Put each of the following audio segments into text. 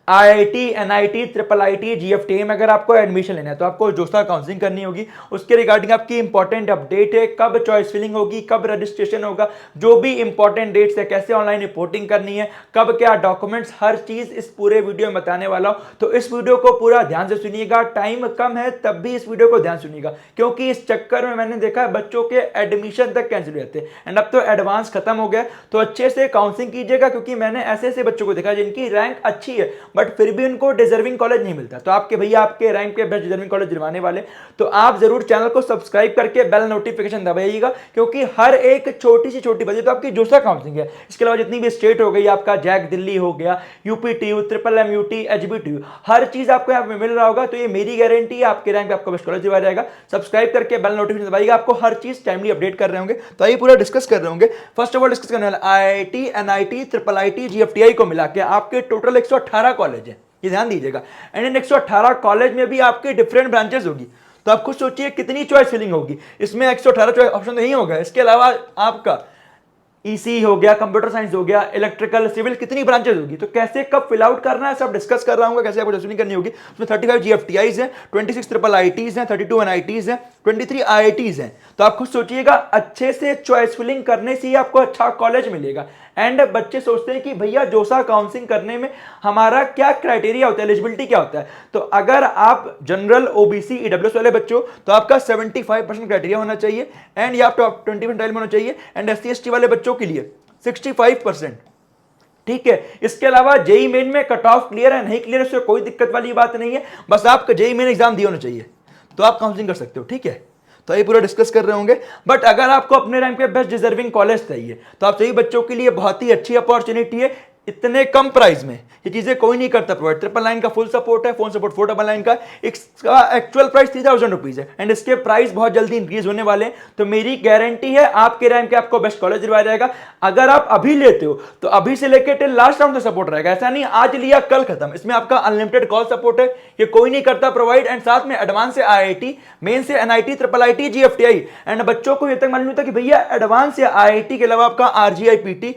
IIT, NIT, triple IT, जीएफटी में अगर आपको एडमिशन लेना है तो आपको जोसा काउंसलिंग करनी होगी। उसके रिगार्डिंग आपकी इंपॉर्टेंट अपडेट है, कब चॉइस फिलिंग होगी, कब रजिस्ट्रेशन होगा, जो भी इंपॉर्टेंट डेट्स है, कैसे ऑनलाइन रिपोर्टिंग करनी है, कब क्या डॉक्यूमेंट्स, हर चीज इस पूरे वीडियो में बताने वाला हूं। तो इस वीडियो को पूरा ध्यान से सुनिएगा। टाइम कम है तब भी इस वीडियो को ध्यान सुनिएगा, क्योंकि इस चक्कर में मैंने देखा है बच्चों के एडमिशन तक कैंसिल हो जाते हैं। एंड अब तो एडवांस खत्म हो गया, तो अच्छे से काउंसलिंग कीजिएगा, क्योंकि मैंने ऐसे ऐसे बच्चों को देखा जिनकी रैंक अच्छी है बट फिर भी उनको डिजर्विंग कॉलेज नहीं मिलता। तो आपके भैया आपके रैंक के बेस्ट डिजर्विंग कॉलेज दिलवाने वाले, तो आप जरूर चैनल को सब्सक्राइब करके बेल नोटिफिकेशन दबाइएगा, क्योंकि हर एक छोटी सी छोटी बात, तो आपकी जोसा काउंसलिंग है, इसके अलावा जितनी भी स्टेट हो गई, आपका जैक दिल्ली हो गया, यूपीटीयू, ट्रिपल एमयूटी, एचबीटीयू, हर चीज आपको यहाँ पे मिल रहा होगा। तो ये मेरी गारंटी है आपके रैंक पे आपको बेस्ट कॉलेज दिलवाया जाएगा। सब्सक्राइब करके बेल नोटिफिकेशन दबाइएगा, आपको हर चीज टाइमली अपडेट कर रहे होंगे। तो आइए पूरा डिस्कस कर रहे होंगे। फर्स्ट ऑफ ऑल डिस्कस करने वाला IIT, NIT, triple IT, GFTI को मिला के आपके टोटल 118 कॉलेज है, ये ध्यान दीजिएगा। एंड इन 118 कॉलेज में भी आपके डिफरेंट ब्रांचेस होगी, तो आप खुद सोचिए कितनी चॉइस फिलिंग होगी। इसमें 118 चॉइस ऑप्शन नहीं होगा, इसके अलावा आपका ईसी हो गया, कंप्यूटर साइंस हो गया, इलेक्ट्रिकल, सिविल, कितनी ब्रांचेस होगी, तो कैसे कब फिल आउट करना है सब डिस्कस कर रहा हूं, कैसे आपको चॉइसिंग करनी होगी। उसमें 35 जीएफटीआईज हैं, 26 ट्रिपल आईटीज हैं, 32 एनआईटीज हैं, 23 आईआईटीज हैं। तो आप खुद सोचिएगा, अच्छे से चॉइस फिलिंग करने से ही आपको अच्छा कॉलेज मिलेगा। एंड बच्चे सोचते हैं कि भैया जोसा काउंसलिंग करने में हमारा क्या क्राइटेरिया होता है, एलिजिबिलिटी क्या होता है। तो अगर आप जनरल, ओबीसी, ईडब्ल्यूएस वाले बच्चों, तो आपका 75% क्राइटेरिया होना चाहिए, एंड या टॉप 20% में होना चाहिए। एंड एससी एसटी वाले बच्चों के लिए 65%, ठीक है। इसके अलावा जेई मेन में कट ऑफ क्लियर है, नहीं क्लियर है, उससे कोई दिक्कत वाली बात नहीं है, बस आपका जेई मेन एग्जाम दिया होना चाहिए, तो आप काउंसलिंग कर सकते हो, ठीक है। तो ये पूरा डिस्कस कर रहे होंगे। बट अगर आपको अपने रैंक पे बेस्ट डिजर्विंग कॉलेज चाहिए, तो आप सही बच्चों के लिए बहुत ही अच्छी अपॉर्चुनिटी है। इतने कम प्राइस में ये चीजें कोई नहीं करता प्रोवाइड। 999 का फुल सपोर्ट है, फोन सपोर्ट 499 का, इसका एक्चुअल प्राइस 3000 रुपीज है, एंड इसके प्राइस बहुत जल्दी इंक्रीज होने वाले हैं। तो मेरी गारंटी है आपके रैंक के आपको बेस्ट कॉलेज दिलवाया जाएगा। अगर आप अभी लेते हो तो अभी से लेकर टिल लास्ट राउंड तक सपोर्ट रहेगा, ऐसा नहीं आज लिया कल खत्म। इसमें आपका अनलिमिटेड कॉल सपोर्ट है, ये कोई नहीं करता प्रोवाइड। एंड साथ में एडवांस से आईआईटी, मेन से NIT, triple IT, GFTI. And बच्चों को ये तक मालूम होता कि भैया एडवांस से आईआईटी के अलावा आपका आरजीआई पीटी,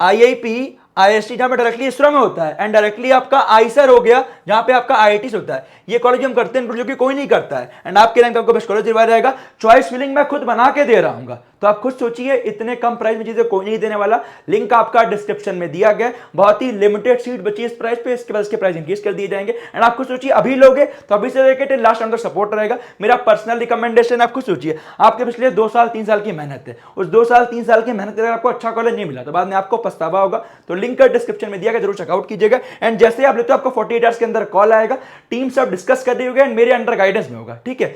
आईआईपी, आईएसटी जहां पे डायरेक्टली इसरो में होता है, एंड डायरेक्टली आपका आईसर हो गया जहां पे आपका आईआईटी होता है। ये कॉलेज हम करते हैं जो कि कोई नहीं करता है। एंड आपके रैंक आपको बेस्ट कॉलेज दिलवाया जाएगा। चॉइस फिलिंग मैं खुद बना के दे रहा हूं, तो आप खुद सोचिए, इतने कम प्राइस में चीजें कोई नहीं देने वाला। लिंक आपका डिस्क्रिप्शन में दिया गया, बहुत ही लिमिटेड सीट बची इस प्राइस पे, इसके बाद इसके प्राइस इंक्रीज कर दिए जाएंगे। एंड आप खुद सोचिए, अभी लोगे तो अभी से लेकर लास्ट टाइम तक सपोर्ट रहेगा। मेरा पर्सनल रिकमेंडेशन, आप खुद सोचिए, आपके पिछले 2 साल 3 साल की मेहनत है, उस 2 साल 3 साल की मेहनत अगर आपको अच्छा कॉलेज नहीं मिला तो बाद में आपको पछतावा होगा। तो लिंक डिस्क्रिप्शन में दिया गया, जरूर चेकआउट कीजिएगा। एंड जैसे आप लेते हो आपको 48 आवर्स के अंदर कॉल आएगा, टीम सब डिस्कस कर रही होगी एंड मेरे अंडर गाइडेंस में होगा, ठीक है।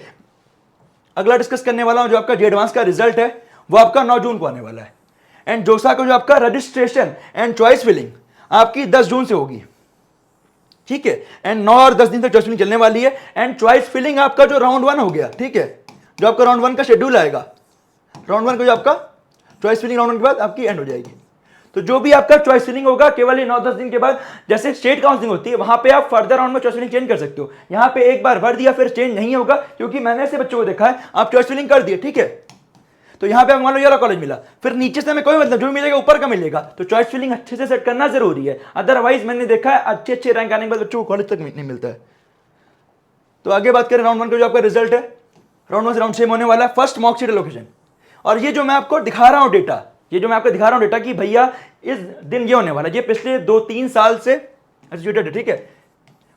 अगला डिस्कस करने वाला हूं जो आपका जे एडवांस का रिजल्ट है, वो आपका 9 जून को आने वाला है। एंड जोसा को जो आपका रजिस्ट्रेशन एंड चॉइस फिलिंग आपकी 10 जून से होगी, ठीक है। एंड 9 और 10 दिन तक चॉइस फिलिंग चलने वाली है। एंड चॉइस फिलिंग आपका जो राउंड 1 हो गया, ठीक है, जो आपका राउंड 1 का शेड्यूल आएगा, राउंड 1 को जो आपका चॉइस फिलिंग राउंड 1 के बाद आपकी एंड हो जाएगी। तो जो भी आपका चॉइस फिलिंग होगा केवल 9-10 दिन के बाद, जैसे स्टेट काउंसलिंग होती है वहां पे आप फर्दर राउंड में चॉइस फिलिंग चेंज कर सकते हो। यहां पे एक बार भर दिया फिर चेंज नहीं होगा, क्योंकि मैंने ऐसे बच्चों को देखा है आप चॉइस फिलिंग कर दिए, ठीक है, तो यहां पे आप मान लो ये वाला कॉलेज मिला, फिर नीचे से हमें कोई मतलब, जो मिलेगा ऊपर का मिलेगा। तो चॉइस फिलिंग अच्छे से सेट करना जरूरी है, अदरवाइज मैंने देखा है अच्छे रैंक आने के बाद बच्चों को कॉलेज तक नहीं मिलता है। तो आगे बात करें राउंड 1 का जो आपका रिजल्ट है, राउंड 1 से राउंड 6 होने वाला है। फर्स्ट मॉक सीट एलोकेशन, और ये जो मैं आपको दिखा रहा हूं डेटा, ये जो मैं आपको दिखा रहा हूं डेटा कि भैया इस दिन ये होने वाला है, ये पिछले 2-3 साल से एग्जीक्यूटेड है, ठीक है,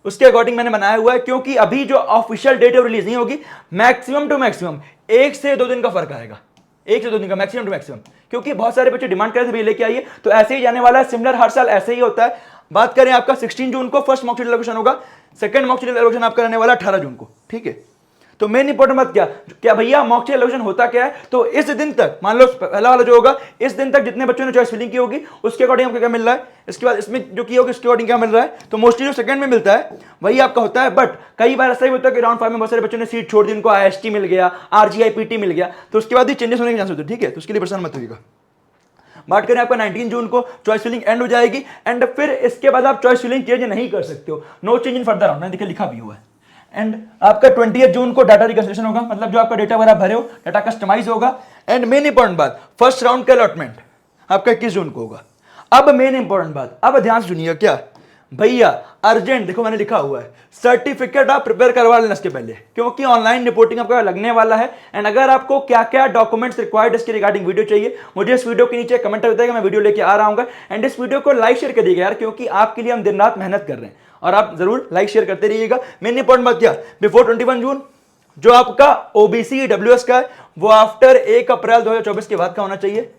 उसके अकॉर्डिंग मैंने बनाया हुआ है। क्योंकि अभी जो ऑफिशियल डेट रिलीज नहीं होगी, मैक्सिमम टू मैक्सिमम 1 से 2 दिन का फर्क आएगा, 1 से 2 दिन का मैक्सिमम टू मैक्सिमम, क्योंकि बहुत सारे बच्चे डिमांड कर रहे थे भी लेके आइए, तो ऐसे ही जाने वाला है। सिमिलर हर साल ऐसे ही होता है। बात करें आपका 16 जून को फर्स्ट मॉक सीट एलोकेशन होगा, सेकंड मॉक सीट एलोकेशन आपका रहने वाला 18 जून को, ठीक है। तो मेन इंपॉर्टेंट बात क्या भैया मॉक सीट एलोकेशन होता क्या है, तो इस दिन तक मान लो पहला वाला जो होगा, इस दिन तक जितने बच्चों ने चॉइस फिलिंग की होगी उसके अकॉर्डिंग आपको क्या मिल रहा है, इसके बाद इसमें जो की होगी उसके अकॉर्डिंग क्या मिल रहा है। तो मोस्टली जो सेकंड में मिलता है वही आपका होता है। बट कई बार ऐसा ही होता है कि राउंड 5 में बहुत सारे बच्चों ने सीट छोड़ दी, उनको आईएसटी मिल गया, आरजीआई पीटी मिल गया, तो उसके बाद भी चेंजेस होने के चांस होते हैं, ठीक है। तो उसके लिए परेशान मत होइएगा। बात करें आपका 19 जून को चॉइस फिलिंग एंड हो जाएगी, एंड फिर इसके बाद आप चॉइस फिलिंग चेंज नहीं कर सकते हो, no change in further round, देखिए लिखा भी हुआ है। एंड आपका 20 जून को डाटा रिकंसिलेशन होगा, मतलब जो आपका डेटा वगैरह भरे हो डाटा कस्टमाइज होगा। एंड मेन इंपॉर्टेंट बात, फर्स्ट राउंड का अलॉटमेंट आपका 21 जून को होगा। अब मेन इंपॉर्टेंट बात, अब ध्यान से सुनिए, क्या भैया अर्जेंट, देखो मैंने लिखा हुआ है सर्टिफिकेट आप प्रिपेयर करवा लेना इसके पहले, क्योंकि ऑनलाइन रिपोर्टिंग आपका लगने वाला है। एंड अगर आपको क्या क्या डॉक्यूमेंट्स रिक्वायर्ड इसके रिगार्डिंग वीडियो चाहिए, मुझे इस वीडियो के नीचे कमेंट कर बताइएगा, मैं वीडियो लेके आ रहा हूँ। एंड इस वीडियो को लाइक शेयर करिएगा यार, क्योंकि आपके लिए हम दिन रात मेहनत कर रहे हैं और आप जरूर लाइक शेयर करते रहिएगा। मेन इंपॉर्टेंट बात क्या, बिफोर 21 जून जो आपका ओबीसी डब्ल्यूएस का है वो आफ्टर 1 अप्रैल 2024 के बाद का होना चाहिए,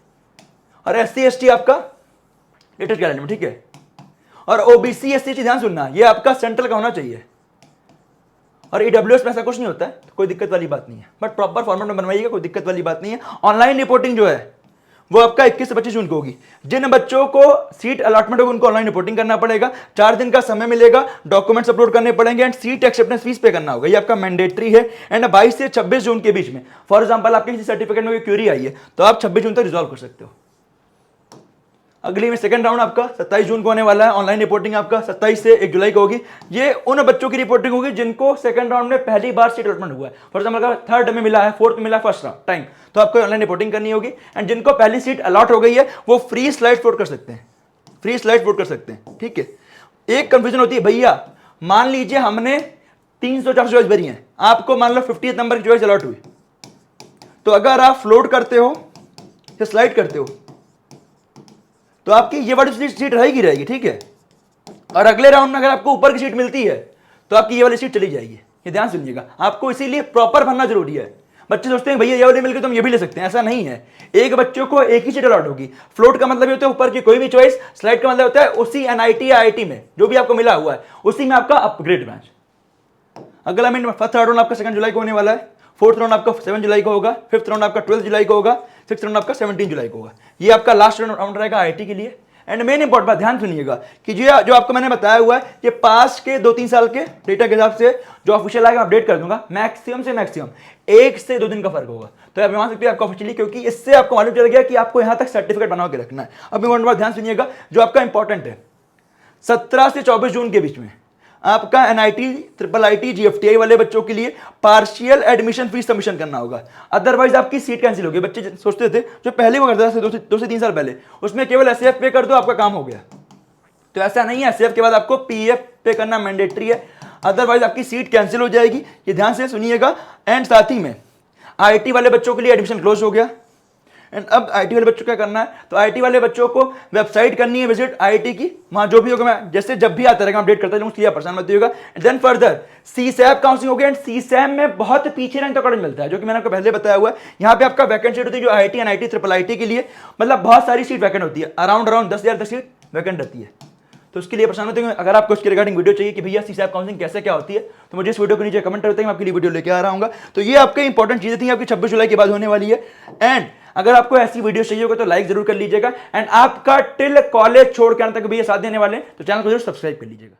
और एससी एसटी आपका लेटेस्ट कैलेंडर में, ठीक है। और ओबीसी एससी ध्यान सुनना, ये आपका सेंट्रल का होना चाहिए, और ईडब्ल्यूएस में ऐसा कुछ नहीं होता है, तो कोई दिक्कत वाली बात नहीं है, बट प्रॉपर फॉर्मेट में बनवाइएगा, कोई दिक्कत वाली बात नहीं है। ऑनलाइन रिपोर्टिंग जो है वो आपका 21 से 25 जून को होगी। जिन बच्चों को सीट अलॉटमेंट होगी उनको ऑनलाइन रिपोर्टिंग करना पड़ेगा, 4 दिन का समय मिलेगा, डॉक्यूमेंट्स अपलोड करने पड़ेंगे एंड सीट एक्सेप्टेंस फीस पे करना होगा, ये आपका मैंडेटरी है। एंड 22 से 26 जून के बीच में, फॉर एग्जांपल आपके किसी सर्टिफिकेट में कोई क्वेरी आई है तो आप 26 जून तक रिजॉल्व कर सकते हो। अगली में सेकंड राउंड आपका 27 जून को होने वाला है। ऑनलाइन रिपोर्टिंग आपका 27 से 1 जुलाई को होगी। ये उन बच्चों की रिपोर्टिंग होगी जिनको सेकंड राउंड में पहली बार सीट अलॉटमेंट हुआ है, फॉर एग्जांपल अगर थर्ड में मिला है, फोर्थ में मिला है फर्स्ट राउंड टाइम, तो आपको ऑनलाइन रिपोर्टिंग करनी होगी। एंड जिनको पहली सीट अलॉट हो गई है वो फ्री स्लाइड अपलोड कर सकते हैं, फ्री स्लाइड अपलोड कर सकते हैं, ठीक है। एक कंफ्यूजन होती है, भैया मान लीजिए हमने 300-400 चॉइस भरी है, आपको मान लो 50th नंबर की चॉइस अलॉट हुई, तो अगर आप फ्लोट करते हो या स्लाइड करते हो तो आपकी ये वाली सीट रहेगी रहेगी, ठीक है। और अगले राउंड में अगर आपको ऊपर की सीट मिलती है तो आपकी ये वाली सीट चली जाएगी, ये ध्यान सुनिएगा। आपको इसीलिए प्रॉपर भरना जरूरी है। बच्चे सोचते हैं भैया ये वाली मिल गई तो हम ये भी ले सकते हैं, ऐसा नहीं है। एक बच्चों को एक ही सीट अलॉट होगी। फ्लोट का मतलब ये होता है ऊपर की कोई भी चॉइस, स्लाइड का मतलब होता है उसी एनआईटी या आईआईटी में जो भी आपको मिला हुआ है उसी में आपका अपग्रेड ब्रांच। अगला मिनट फर्स्ट राउंड आपका 2 जुलाई को होने वाला है, फोर्थ राउंड आपका 7 जुलाई को होगा, फिफ्थ राउंड आपका 12 जुलाई को होगा, सिक्स राउंड आपका 17 जुलाई को होगा। ये आपका लास्ट राउंड रहेगा आईआईटी के लिए। एंड मेन इंपॉर्टेंट बात ध्यान सुनिएगा कि जो आपको मैंने बताया हुआ है ये पास के 2-3 साल के डेटा के हिसाब से जो ऑफिशियल आएगा अपडेट कर दूंगा, मैक्सिमम से मैक्सिमम 1 से 2 दिन का फर्क होगा। तो आप मान सकते हैं आपका ऑफिशियली, क्योंकि इससे आपको मालूम चल गया कि आपको यहां तक सर्टिफिकेट बना के रखना है। अब इंपॉर्टेंट बात ध्यान सुनिएगा जो आपका इंपॉर्टेंट है, 17 से 24 जून के बीच में आपका एनआईटी ट्रिपल आईटी जीएफटीआई वाले बच्चों के लिए पार्शियल एडमिशन फीस सबमिशन करना होगा, अदरवाइज आपकी सीट कैंसिल होगी। बच्चे सोचते थे जो पहले वो करता था 2 से 3 साल पहले, उसमें केवल एसएफ पे कर दो आपका काम हो गया, तो ऐसा नहीं है। एसएफ के बाद आपको पीएफ पे करना मैंडेटरी है, अदरवाइज आपकी सीट कैंसिल हो जाएगी, ये ध्यान से सुनिएगा। एंड साथ ही में आईटी वाले बच्चों के लिए एडमिशन क्लोज हो गया। एंड अब आईटी वाले बच्चों क्या करना है, तो आईटी वाले बच्चों को वेबसाइट करनी है विजिट आईटी की, वहां जो भी होगा मैं जैसे जब भी आता रहेगा अपडेट करता रहूंगा, इसलिए परेशान मत होइएगा। देन फर्दर सीसैप काउंसलिंग हो गया। एंड सीसैप में बहुत पीछे रैंक का कॉलेज मिलता है, जो कि मैंने आपको पहले बताया हुआ है। यहाँ पे आपका वैकेंट सीट होती है जो आईटी एनआईटी ट्रिपल आईटी के लिए, मतलब बहुत सारी सीट वैकेंट होती है, अराउंड 10,000 तक सीट वैकेंट रहती है। तो उसके लिए परेशान होते हैं। अगर आपको इसके रिगार्डिंग वीडियो चाहिए कि भैया सीसैप काउंसलिंग कैसे क्या होती है, तो मुझे इस वीडियो के नीचे कमेंट करते हैं, मैं आपके लिए वीडियो लेके आ रहा हूँ। तो ये आपके इंपॉर्टेंट चीजें थी, आपकी 26 जुलाई के बाद होने वाली है। एंड अगर आपको ऐसी वीडियो चाहिए होगा तो लाइक जरूर कर लीजिएगा। एंड आपका टिल कॉलेज छोड़ के आने तक भी ये साथ देने वाले हैं, तो चैनल को जरूर सब्सक्राइब कर लीजिएगा।